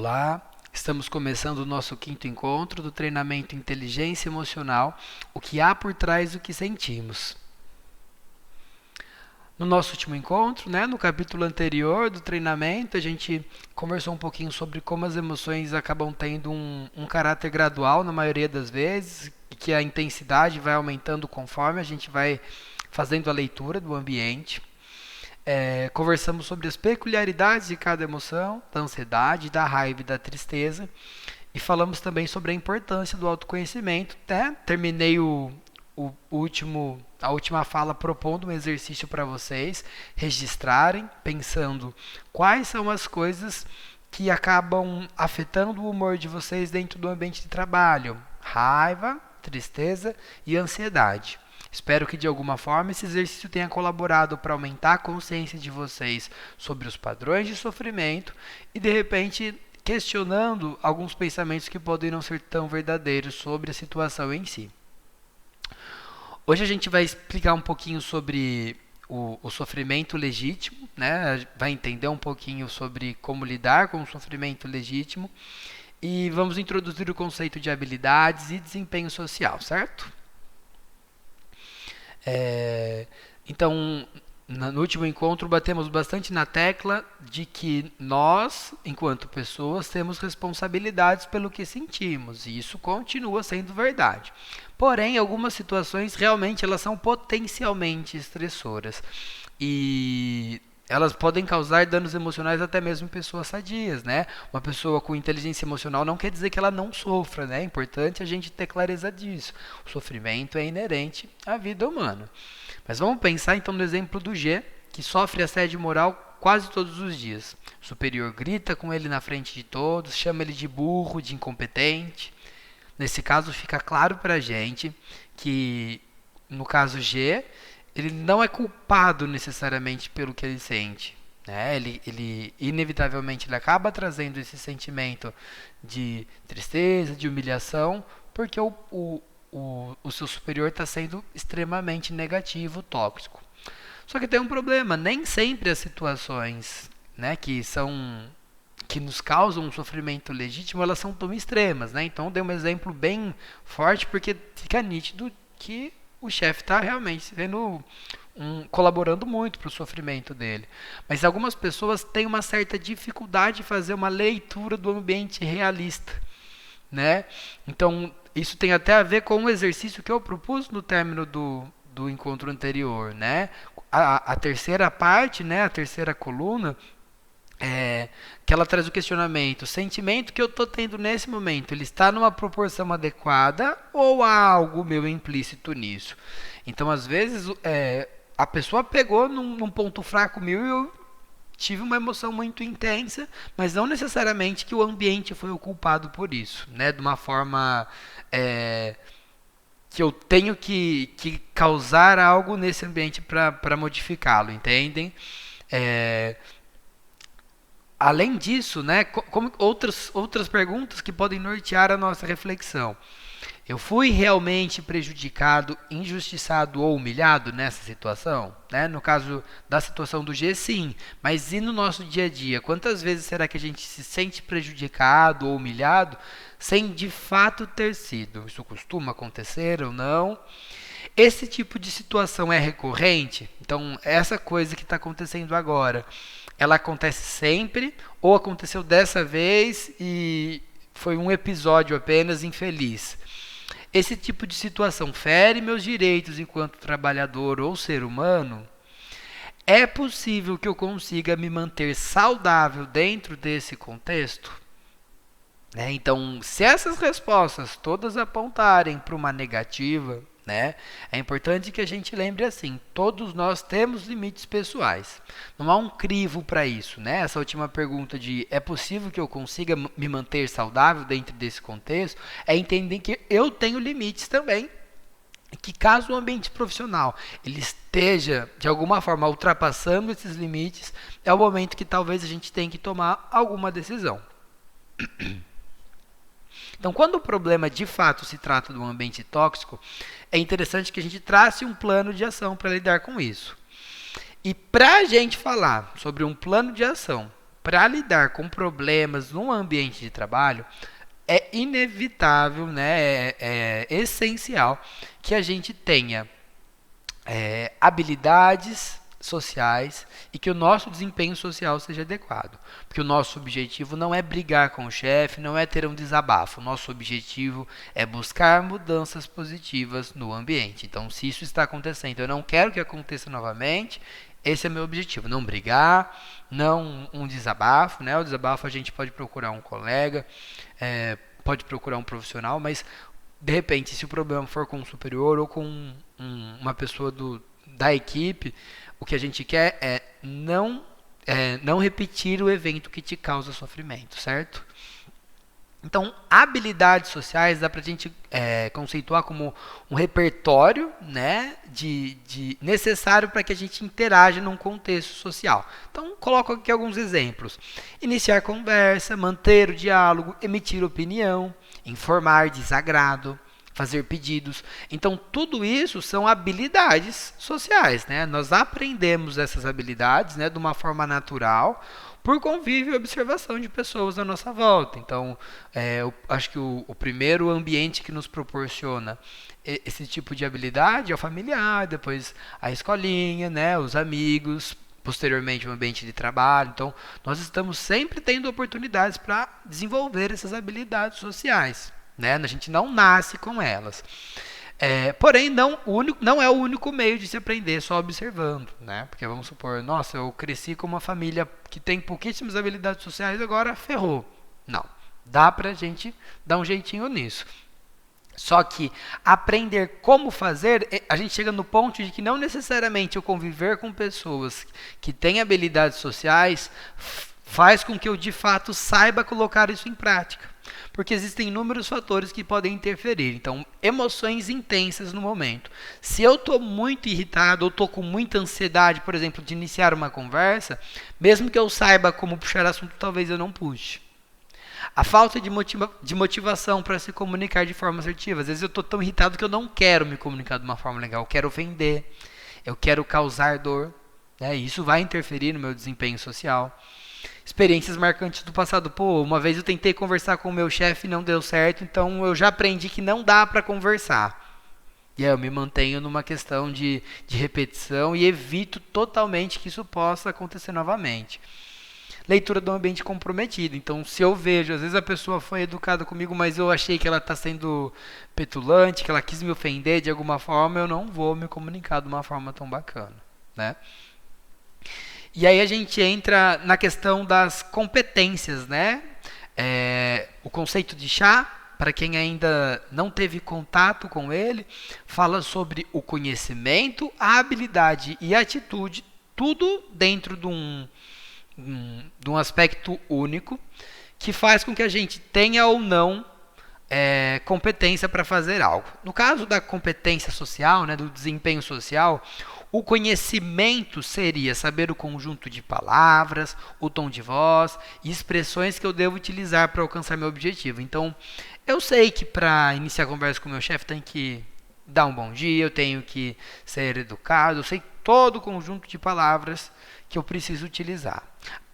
Olá, estamos começando o nosso quinto encontro do treinamento Inteligência Emocional, o que há por trás do que sentimos. No nosso último encontro, no capítulo anterior do treinamento, a gente conversou um pouquinho sobre como as emoções acabam tendo um caráter gradual na maioria das vezes, e que a intensidade vai aumentando conforme a gente vai fazendo a leitura do ambiente. Conversamos sobre as peculiaridades de cada emoção, da ansiedade, da raiva e da tristeza. E falamos também sobre a importância do autoconhecimento. Terminei a última fala propondo um exercício para vocês registrarem, pensando quais são as coisas que acabam afetando o humor de vocês dentro do ambiente de trabalho. Raiva, tristeza e ansiedade. Espero que de alguma forma esse exercício tenha colaborado para aumentar a consciência de vocês sobre os padrões de sofrimento e de repente questionando alguns pensamentos que podem não ser tão verdadeiros sobre a situação em si. Hoje a gente vai explicar um pouquinho sobre o sofrimento legítimo, vai entender um pouquinho sobre como lidar com o sofrimento legítimo e vamos introduzir o conceito de habilidades e desempenho social, certo? Então, no último encontro, batemos bastante na tecla de que nós, enquanto pessoas, temos responsabilidades pelo que sentimos, e isso continua sendo verdade. Porém, algumas situações realmente elas são potencialmente estressoras e elas podem causar danos emocionais até mesmo em pessoas sadias, Uma pessoa com inteligência emocional não quer dizer que ela não sofra, É importante a gente ter clareza disso. O sofrimento é inerente à vida humana. Mas vamos pensar então no exemplo do G, que sofre assédio moral quase todos os dias. O superior grita com ele na frente de todos, chama ele de burro, de incompetente. Nesse caso fica claro para a gente que, no caso G, ele não é culpado necessariamente pelo que ele sente. Ele inevitavelmente ele acaba trazendo esse sentimento de tristeza, de humilhação, porque o seu superior está sendo extremamente negativo, tóxico. Só que tem um problema, nem sempre as situações que nos causam um sofrimento legítimo, elas são tão extremas. Então, eu dei um exemplo bem forte, porque fica nítido que o chefe está realmente colaborando muito para o sofrimento dele. Mas algumas pessoas têm uma certa dificuldade de fazer uma leitura do ambiente realista. Então, isso tem até a ver com o exercício que eu propus no término do encontro anterior. A terceira parte, a terceira coluna, que ela traz o questionamento: o sentimento que eu estou tendo nesse momento, ele está numa proporção adequada ou há algo meu implícito nisso? Então, às vezes, a pessoa pegou num ponto fraco meu e eu tive uma emoção muito intensa, mas não necessariamente que o ambiente foi o culpado por isso, de uma forma que eu tenho que causar algo nesse ambiente para modificá-lo, entendem? Além disso, como outras perguntas que podem nortear a nossa reflexão. Eu fui realmente prejudicado, injustiçado ou humilhado nessa situação? No caso da situação do G, sim. Mas e no nosso dia a dia? Quantas vezes será que a gente se sente prejudicado ou humilhado sem de fato ter sido? Isso costuma acontecer ou não? Esse tipo de situação é recorrente? Então, essa coisa que está acontecendo agora, ela acontece sempre ou aconteceu dessa vez e foi um episódio apenas infeliz? Esse tipo de situação fere meus direitos enquanto trabalhador ou ser humano? É possível que eu consiga me manter saudável dentro desse contexto? Então, se essas respostas todas apontarem para uma negativa, é importante que a gente lembre assim: todos nós temos limites pessoais. Não há um crivo para isso. Essa última pergunta de é possível que eu consiga me manter saudável dentro desse contexto, é entender que eu tenho limites também. Que caso o ambiente profissional ele esteja de alguma forma ultrapassando esses limites, é o momento que talvez a gente tenha que tomar alguma decisão. Então, quando o problema de fato se trata de um ambiente tóxico, é interessante que a gente trace um plano de ação para lidar com isso. E para a gente falar sobre um plano de ação para lidar com problemas no ambiente de trabalho, é inevitável, né, é essencial que a gente tenha habilidades sociais e que o nosso desempenho social seja adequado. Porque o nosso objetivo não é brigar com o chefe, não é ter um desabafo. O nosso objetivo é buscar mudanças positivas no ambiente. Então, se isso está acontecendo, eu não quero que aconteça novamente. Esse é meu objetivo, não brigar, não um desabafo, né? O desabafo a gente pode procurar um colega, pode procurar um profissional, mas de repente, se o problema for com um superior ou com uma pessoa da equipe, o que a gente quer é não repetir o evento que te causa sofrimento, certo? Então, habilidades sociais dá para a gente conceituar como um repertório, né, necessário para que a gente interaja num contexto social. Então, coloco aqui alguns exemplos. Iniciar conversa, manter o diálogo, emitir opinião, informar desagrado, fazer pedidos. Então, tudo isso são habilidades sociais, né? Nós aprendemos essas habilidades, né, de uma forma natural, por convívio e observação de pessoas à nossa volta. Então, eu acho que o primeiro ambiente que nos proporciona esse tipo de habilidade é o familiar, depois a escolinha, né, os amigos, posteriormente o ambiente de trabalho. Então, nós estamos sempre tendo oportunidades para desenvolver essas habilidades sociais, né? A gente não nasce com elas. Porém, não é o único meio de se aprender só observando, né? Porque vamos supor, nossa, eu cresci com uma família que tem pouquíssimas habilidades sociais, agora ferrou. Não, dá pra gente dar um jeitinho nisso. Só que aprender como fazer, a gente chega no ponto de que não necessariamente eu conviver com pessoas que têm habilidades sociais faz com que eu de fato saiba colocar isso em prática. Porque existem inúmeros fatores que podem interferir. Então, emoções intensas no momento. Se eu estou muito irritado ou estou com muita ansiedade, por exemplo, de iniciar uma conversa, mesmo que eu saiba como puxar assunto, talvez eu não puxe. A falta de motivação para se comunicar de forma assertiva. Às vezes eu estou tão irritado que eu não quero me comunicar de uma forma legal. Eu quero ofender, eu quero causar dor. Né? E isso vai interferir no meu desempenho social. Experiências marcantes do passado. Pô, uma vez eu tentei conversar com o meu chefe e não deu certo, então eu já aprendi que não dá para conversar. E aí eu me mantenho numa questão de repetição e evito totalmente que isso possa acontecer novamente. Leitura do ambiente comprometido. Então, se eu vejo, às vezes a pessoa foi educada comigo, mas eu achei que ela está sendo petulante, que ela quis me ofender de alguma forma, eu não vou me comunicar de uma forma tão bacana, né? E aí a gente entra na questão das competências, né? O conceito de chá, para quem ainda não teve contato com ele, fala sobre o conhecimento, a habilidade e a atitude, tudo dentro de um aspecto único, que faz com que a gente tenha ou não competência para fazer algo. No caso da competência social, né, do desempenho social, o conhecimento seria saber o conjunto de palavras, o tom de voz e expressões que eu devo utilizar para alcançar meu objetivo. Então, eu sei que para iniciar a conversa com o meu chefe tem que dar um bom dia, eu tenho que ser educado, eu sei todo o conjunto de palavras que eu preciso utilizar.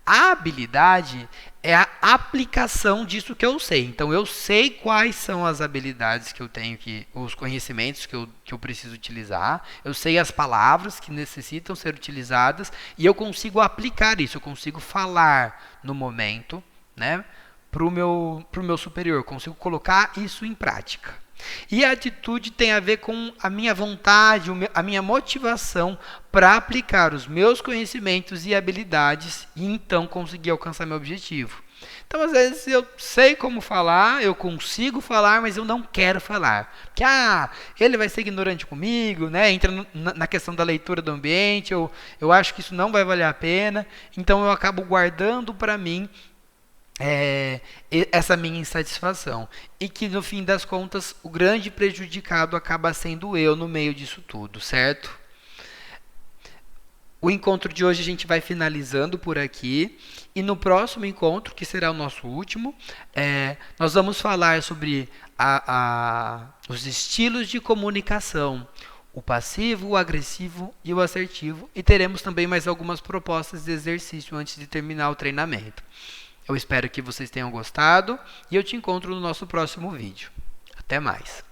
A habilidade é a aplicação disso que eu sei. Então, eu sei quais são as habilidades que eu tenho, os conhecimentos que eu preciso utilizar. Eu sei as palavras que necessitam ser utilizadas e eu consigo aplicar isso. Eu consigo falar no momento, né, para o meu superior. Eu consigo colocar isso em prática. E a atitude tem a ver com a minha vontade, a minha motivação para aplicar os meus conhecimentos e habilidades e então conseguir alcançar meu objetivo. Então, às vezes, eu sei como falar, eu consigo falar, mas eu não quero falar. Porque, ele vai ser ignorante comigo, né? Entra na questão da leitura do ambiente, eu acho que isso não vai valer a pena, então eu acabo guardando para mim essa minha insatisfação. E que, no fim das contas, o grande prejudicado acaba sendo eu no meio disso tudo, certo? O encontro de hoje a gente vai finalizando por aqui. E no próximo encontro, que será o nosso último, nós vamos falar sobre os estilos de comunicação, o passivo, o agressivo e o assertivo. E teremos também mais algumas propostas de exercício antes de terminar o treinamento. Eu espero que vocês tenham gostado e eu te encontro no nosso próximo vídeo. Até mais!